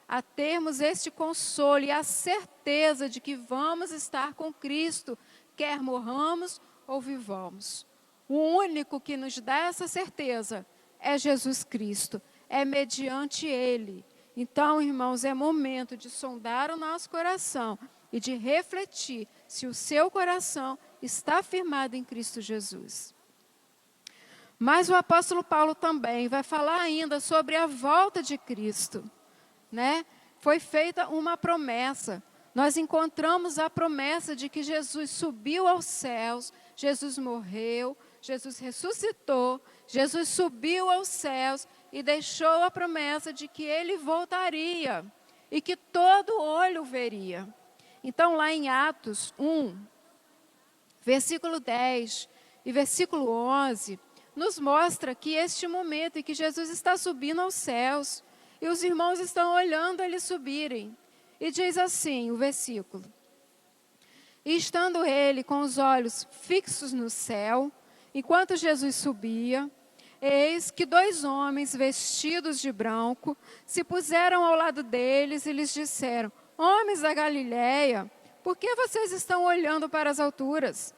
a termos este consolo e a certeza de que vamos estar com Cristo, quer morramos ou vivamos. O único que nos dá essa certeza é Jesus Cristo, é mediante Ele. Então, irmãos, é momento de sondar o nosso coração e de refletir se o seu coração está firmado em Cristo Jesus. Mas o apóstolo Paulo também vai falar ainda sobre a volta de Cristo, né? Foi feita uma promessa. Nós encontramos a promessa de que Jesus subiu aos céus, Jesus morreu, Jesus ressuscitou, Jesus subiu aos céus e deixou a promessa de que Ele voltaria e que todo olho o veria. Então, lá em Atos 1, versículo 10 e versículo 11, nos mostra que este momento em que Jesus está subindo aos céus, e os irmãos estão olhando ele subirem. E diz assim o versículo: e estando ele com os olhos fixos no céu, enquanto Jesus subia, eis que 2 homens vestidos de branco se puseram ao lado deles e lhes disseram: homens da Galileia, por que vocês estão olhando para as alturas?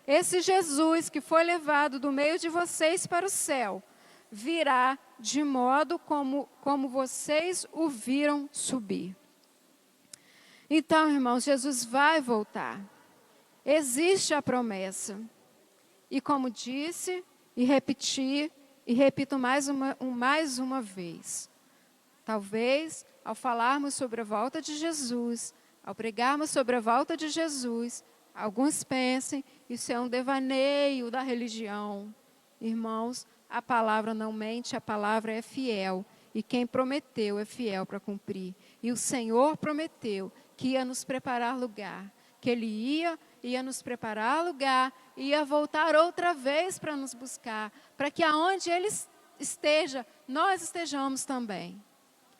Esse Jesus que foi levado do meio de vocês para o céu, virá de modo como vocês o viram subir. Então, irmãos, Jesus vai voltar. Existe a promessa. E como disse, e repeti, e repito mais uma vez. Talvez, ao falarmos sobre a volta de Jesus, ao pregarmos sobre a volta de Jesus, alguns pensem, isso é um devaneio da religião. Irmãos, a palavra não mente, a palavra é fiel. E quem prometeu é fiel para cumprir. E o Senhor prometeu que ia nos preparar lugar. Que Ele ia nos preparar lugar, ia voltar outra vez para nos buscar. Para que aonde Ele esteja, nós estejamos também.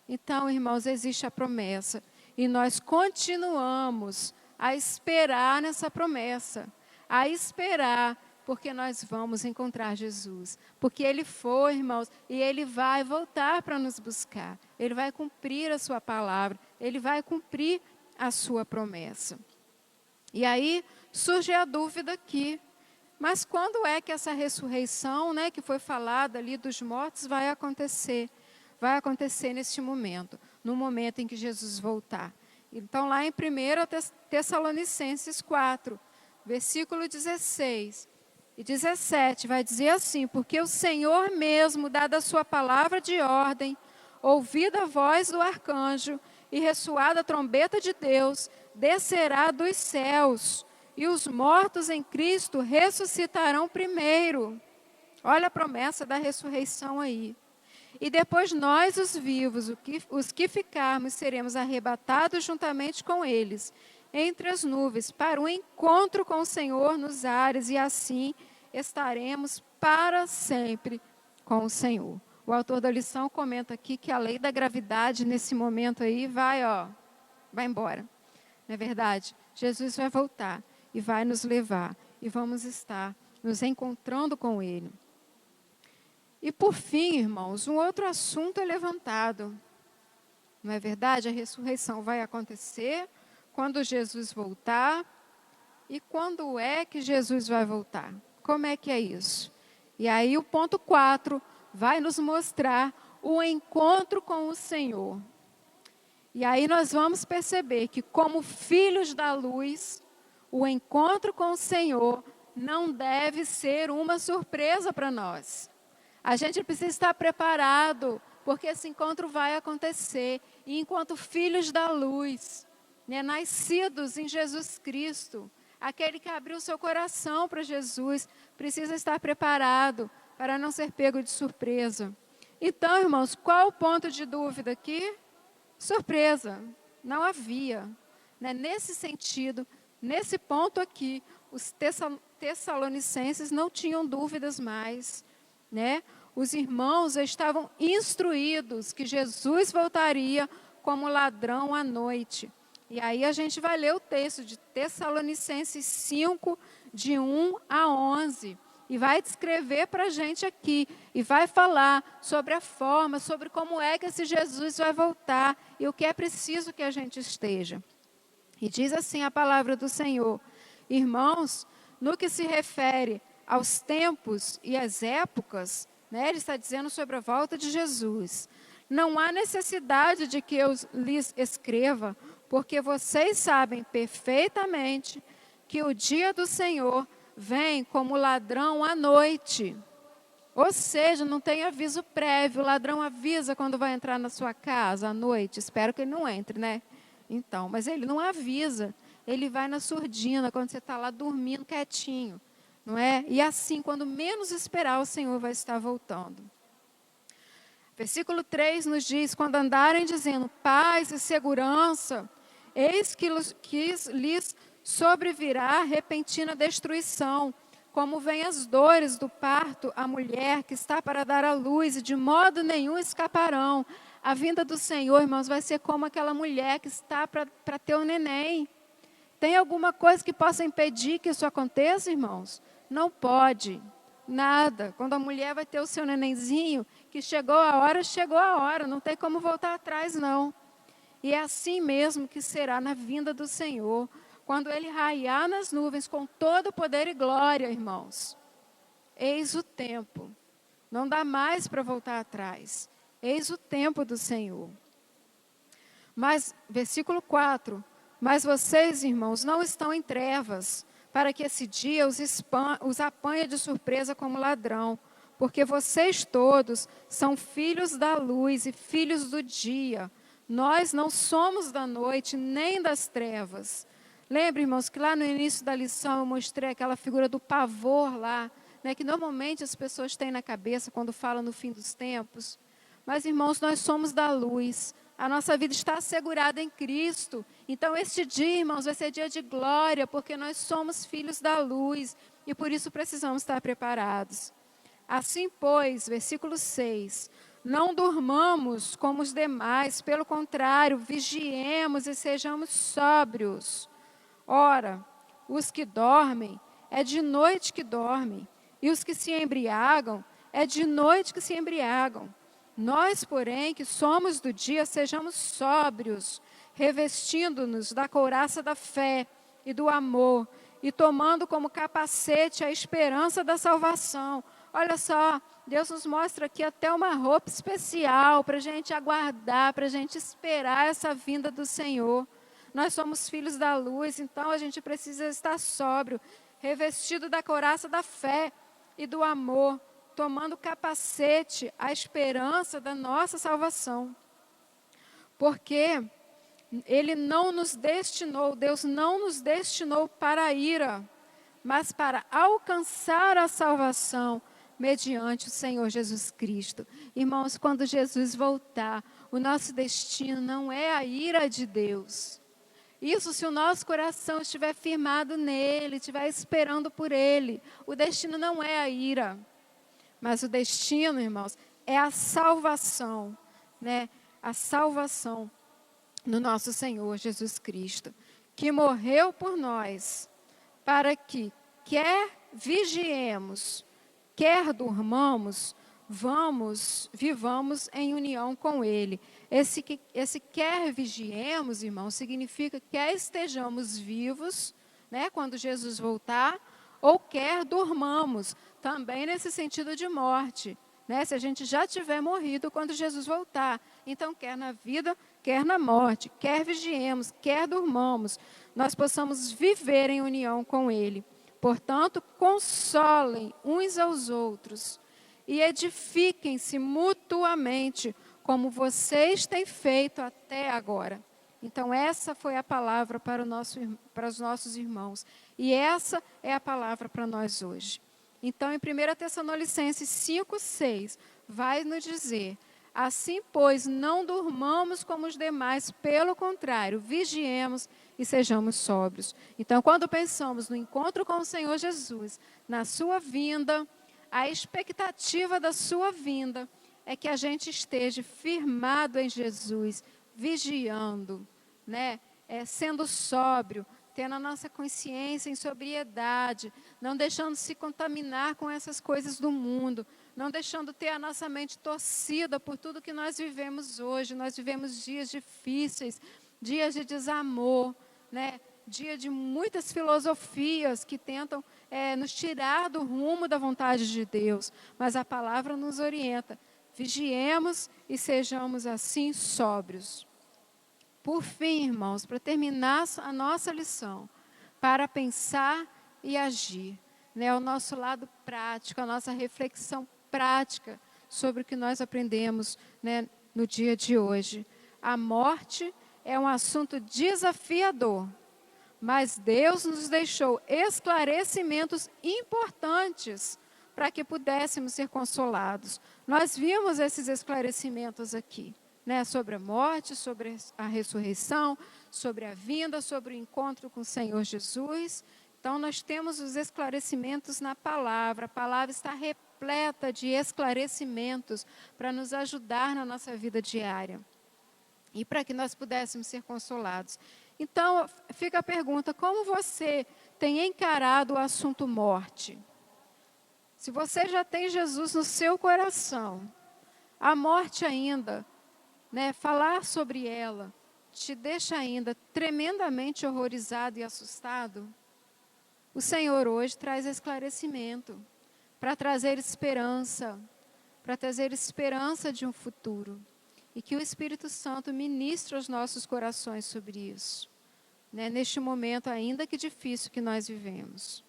Então, irmãos, existe a promessa. E nós continuamos a esperar nessa promessa. A esperar, porque nós vamos encontrar Jesus. Porque Ele foi, irmãos, e Ele vai voltar para nos buscar. Ele vai cumprir a sua palavra. Ele vai cumprir a sua promessa. E aí surge a dúvida aqui. Mas quando é que essa ressurreição, né, que foi falada ali dos mortos, vai acontecer? Vai acontecer neste momento, no momento em que Jesus voltar. Então, lá em 1 Tessalonicenses 4, versículo 16 e 17, vai dizer assim: porque o Senhor mesmo, dada a sua palavra de ordem, ouvida a voz do arcanjo e ressoada a trombeta de Deus, descerá dos céus, e os mortos em Cristo ressuscitarão primeiro. Olha a promessa da ressurreição aí. E depois nós, os vivos, os que ficarmos, seremos arrebatados juntamente com eles, entre as nuvens, para o encontro com o Senhor nos ares, e assim estaremos para sempre com o Senhor. O autor da lição comenta aqui que a lei da gravidade, nesse momento aí, vai embora. Não é verdade? Jesus vai voltar e vai nos levar, e vamos estar nos encontrando com Ele. E por fim, irmãos, um outro assunto é levantado. Não é verdade? A ressurreição vai acontecer quando Jesus voltar. E quando é que Jesus vai voltar? Como é que é isso? E aí o ponto 4 vai nos mostrar o encontro com o Senhor. E aí nós vamos perceber que, como filhos da luz, o encontro com o Senhor não deve ser uma surpresa para nós. A gente precisa estar preparado, porque esse encontro vai acontecer. E enquanto filhos da luz, né, nascidos em Jesus Cristo, aquele que abriu seu coração para Jesus, precisa estar preparado para não ser pego de surpresa. Então, irmãos, qual o ponto de dúvida aqui? Surpresa, não havia. Né? Nesse sentido, nesse ponto aqui, os tessalonicenses não tinham dúvidas mais, né? Os irmãos estavam instruídos que Jesus voltaria como ladrão à noite. E aí a gente vai ler o texto de Tessalonicenses 5, de 1 a 11. E vai descrever para a gente aqui. E vai falar sobre a forma, sobre como é que esse Jesus vai voltar. E o que é preciso que a gente esteja. E diz assim a palavra do Senhor: irmãos, no que se refere aos tempos e às épocas, né, ele está dizendo sobre a volta de Jesus. Não há necessidade de que eu lhes escreva, porque vocês sabem perfeitamente que o dia do Senhor vem como ladrão à noite. Ou seja, não tem aviso prévio. O ladrão avisa quando vai entrar na sua casa à noite. Espero que ele não entre, né? Então, mas ele não avisa. Ele vai na surdina, quando você está lá dormindo quietinho. Não é? E assim, quando menos esperar, o Senhor vai estar voltando. Versículo 3 nos diz: quando andarem dizendo paz e segurança, eis que lhes sobrevirá repentina destruição, como vem as dores do parto à mulher que está para dar à luz, e de modo nenhum escaparão. A vinda do Senhor, irmãos, vai ser como aquela mulher que está para ter um neném. Tem alguma coisa que possa impedir que isso aconteça, irmãos? Não pode, nada. Quando a mulher vai ter o seu nenenzinho, que chegou a hora, não tem como voltar atrás, não. E é assim mesmo que será na vinda do Senhor, quando Ele raiar nas nuvens com todo o poder e glória, irmãos. Eis o tempo, não dá mais para voltar atrás. Eis o tempo do Senhor. Mas, versículo 4, mas vocês, irmãos, não estão em trevas, para que esse dia os apanhe de surpresa como ladrão, porque vocês todos são filhos da luz e filhos do dia. Nós não somos da noite nem das trevas. Lembra, irmãos, que lá no início da lição eu mostrei aquela figura do pavor lá, né, que normalmente as pessoas têm na cabeça quando falam no fim dos tempos. Mas, irmãos, nós somos da luz. A nossa vida está assegurada em Cristo. Então, este dia, irmãos, vai ser dia de glória, porque nós somos filhos da luz. E por isso precisamos estar preparados. Assim, pois, versículo 6, não durmamos como os demais, pelo contrário, vigiemos e sejamos sóbrios. Ora, os que dormem, é de noite que dormem, e os que se embriagam, é de noite que se embriagam. Nós, porém, que somos do dia, sejamos sóbrios, revestindo-nos da couraça da fé e do amor, e tomando como capacete a esperança da salvação. Olha só, Deus nos mostra aqui até uma roupa especial para a gente aguardar, para a gente esperar essa vinda do Senhor. Nós somos filhos da luz, então a gente precisa estar sóbrio, revestido da couraça da fé e do amor, tomando capacete a esperança da nossa salvação. Porque Ele não nos destinou, Deus não nos destinou para a ira, mas para alcançar a salvação mediante o Senhor Jesus Cristo. Irmãos, quando Jesus voltar, o nosso destino não é a ira de Deus. Isso se o nosso coração estiver firmado nele, estiver esperando por ele. O destino não é a ira, mas o destino, irmãos, é a salvação, né? A salvação no nosso Senhor Jesus Cristo, que morreu por nós, para que, quer vigiemos, quer durmamos, vivamos em união com Ele. Esse quer vigiemos, irmão, significa que quer estejamos vivos, né, quando Jesus voltar, ou quer durmamos, também nesse sentido de morte, né, se a gente já tiver morrido quando Jesus voltar. Então, quer na vida, quer na morte, quer vigiemos, quer durmamos, nós possamos viver em união com Ele. Portanto, consolem uns aos outros e edifiquem-se mutuamente, como vocês têm feito até agora. Então, essa foi a palavra para os nossos irmãos. E essa é a palavra para nós hoje. Então, em 1 Tessalonicenses 5:6, vai nos dizer: assim, pois, não durmamos como os demais, pelo contrário, vigiemos e sejamos sóbrios. Então, quando pensamos no encontro com o Senhor Jesus, na sua vinda, a expectativa da sua vinda é que a gente esteja firmado em Jesus, vigiando, né? Sendo sóbrio, tendo a nossa consciência em sobriedade, não deixando se contaminar com essas coisas do mundo, não deixando ter a nossa mente torcida por tudo que nós vivemos hoje. Nós vivemos dias difíceis, dias de desamor, né? Dia de muitas filosofias que tentam nos tirar do rumo da vontade de Deus. Mas a palavra nos orienta: vigiemos e sejamos assim sóbrios. Por fim, irmãos, para terminar a nossa lição, para pensar e agir, né? O nosso lado prático, a nossa reflexão prática sobre o que nós aprendemos, né, no dia de hoje. A morte é um assunto desafiador, mas Deus nos deixou esclarecimentos importantes para que pudéssemos ser consolados. Nós vimos esses esclarecimentos aqui, né, sobre a morte, sobre a ressurreição, sobre a vinda, sobre o encontro com o Senhor Jesus. Então, nós temos os esclarecimentos na palavra. A palavra está repleta de esclarecimentos para nos ajudar na nossa vida diária e para que nós pudéssemos ser consolados. Então, fica a pergunta: como você tem encarado o assunto morte? Se você já tem Jesus no seu coração, a morte ainda, né, falar sobre ela, te deixa ainda tremendamente horrorizado e assustado? O Senhor hoje traz esclarecimento para trazer esperança de um futuro. E que o Espírito Santo ministre aos nossos corações sobre isso, né, neste momento ainda que difícil que nós vivemos.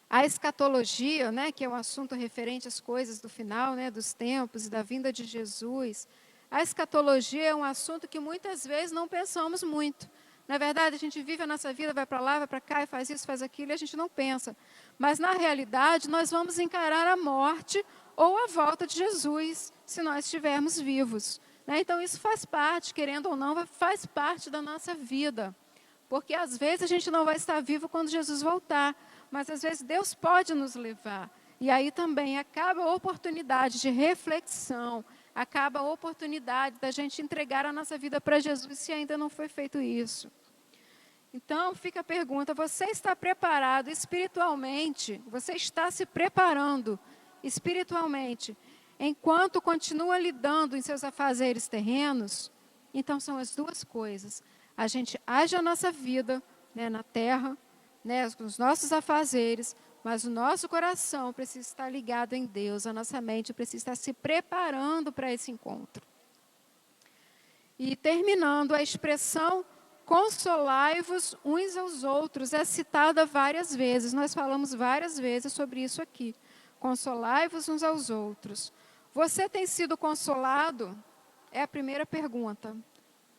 A escatologia, né, que é um assunto referente às coisas do final, né, dos tempos e da vinda de Jesus. A escatologia é um assunto que muitas vezes não pensamos muito. Na verdade, a gente vive a nossa vida, vai para lá, vai para cá, e faz isso, faz aquilo, e a gente não pensa. Mas, na realidade, nós vamos encarar a morte ou a volta de Jesus, se nós estivermos vivos, né? Então, isso faz parte, querendo ou não, faz parte da nossa vida. Porque, às vezes, a gente não vai estar vivo quando Jesus voltar, mas, às vezes, Deus pode nos levar. E aí também acaba a oportunidade de reflexão, acaba a oportunidade da gente entregar a nossa vida para Jesus, se ainda não foi feito isso. Então, fica a pergunta, você está preparado espiritualmente? Você está se preparando espiritualmente, enquanto continua lidando em seus afazeres terrenos? Então, são as duas coisas. A gente age a nossa vida, né, na terra, né, com os nossos afazeres, mas o nosso coração precisa estar ligado em Deus, a nossa mente precisa estar se preparando para esse encontro. E terminando, a expressão consolai-vos uns aos outros é citada várias vezes, nós falamos várias vezes sobre isso aqui. Consolai-vos uns aos outros. Você tem sido consolado? É a primeira pergunta.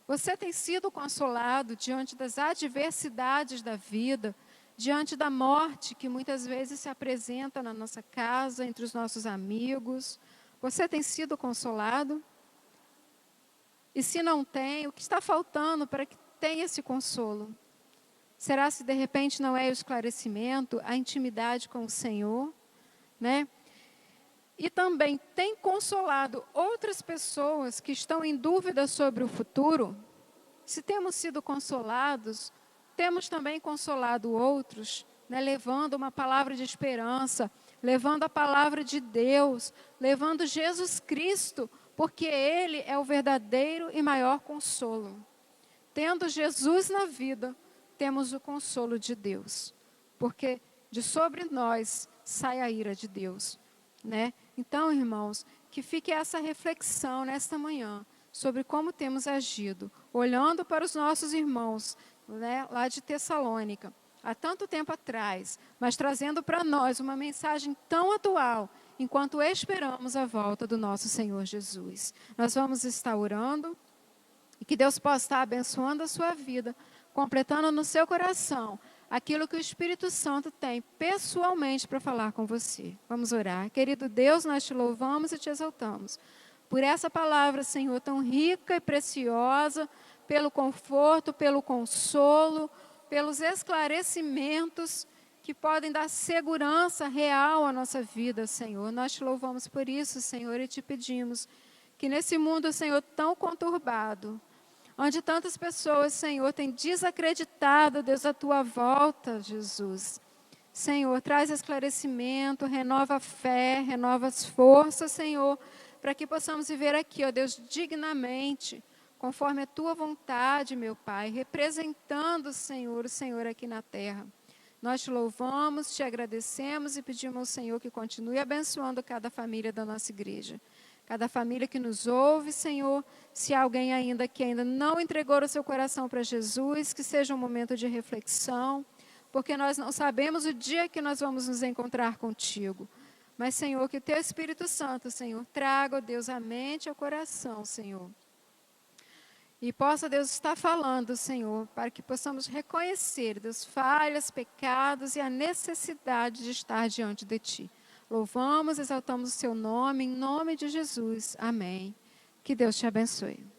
Você tem sido consolado diante das adversidades da vida, diante da morte que muitas vezes se apresenta na nossa casa, entre os nossos amigos? Você tem sido consolado? E se não tem, o que está faltando para que tenha esse consolo? Será se de repente não é o esclarecimento, a intimidade com o Senhor, né? E também tem consolado outras pessoas que estão em dúvida sobre o futuro? Se temos sido consolados, temos também consolado outros, né, levando uma palavra de esperança, levando a palavra de Deus, levando Jesus Cristo, porque Ele é o verdadeiro e maior consolo. Tendo Jesus na vida, temos o consolo de Deus, porque de sobre nós sai a ira de Deus, né? Então, irmãos, que fique essa reflexão nesta manhã, sobre como temos agido, olhando para os nossos irmãos, né, lá de Tessalônica, há tanto tempo atrás, mas trazendo para nós uma mensagem tão atual, enquanto esperamos a volta do nosso Senhor Jesus. Nós vamos estar orando, e que Deus possa estar abençoando a sua vida, completando no seu coração aquilo que o Espírito Santo tem pessoalmente para falar com você. Vamos orar. Querido Deus, nós te louvamos e te exaltamos por essa palavra, Senhor, tão rica e preciosa, pelo conforto, pelo consolo, pelos esclarecimentos que podem dar segurança real à nossa vida, Senhor. Nós te louvamos por isso, Senhor, e te pedimos que nesse mundo, Senhor, tão conturbado, onde tantas pessoas, Senhor, têm desacreditado, Deus, a tua volta, Jesus. Senhor, traz esclarecimento, renova a fé, renova as forças, Senhor, para que possamos viver aqui, ó Deus, dignamente, conforme a tua vontade, meu Pai, representando, Senhor, o Senhor aqui na terra. Nós te louvamos, te agradecemos e pedimos ao Senhor que continue abençoando cada família da nossa igreja. Cada família que nos ouve, Senhor, se há alguém ainda que ainda não entregou o seu coração para Jesus, que seja um momento de reflexão, porque nós não sabemos o dia que nós vamos nos encontrar contigo. Mas, Senhor, que o teu Espírito Santo, Senhor, traga, ó Deus, a mente e o coração, Senhor. E possa, Deus, estar falando, Senhor, para que possamos reconhecer, Deus, falhas, pecados e a necessidade de estar diante de Ti. Louvamos, exaltamos o seu nome, em nome de Jesus. Amém. Que Deus te abençoe.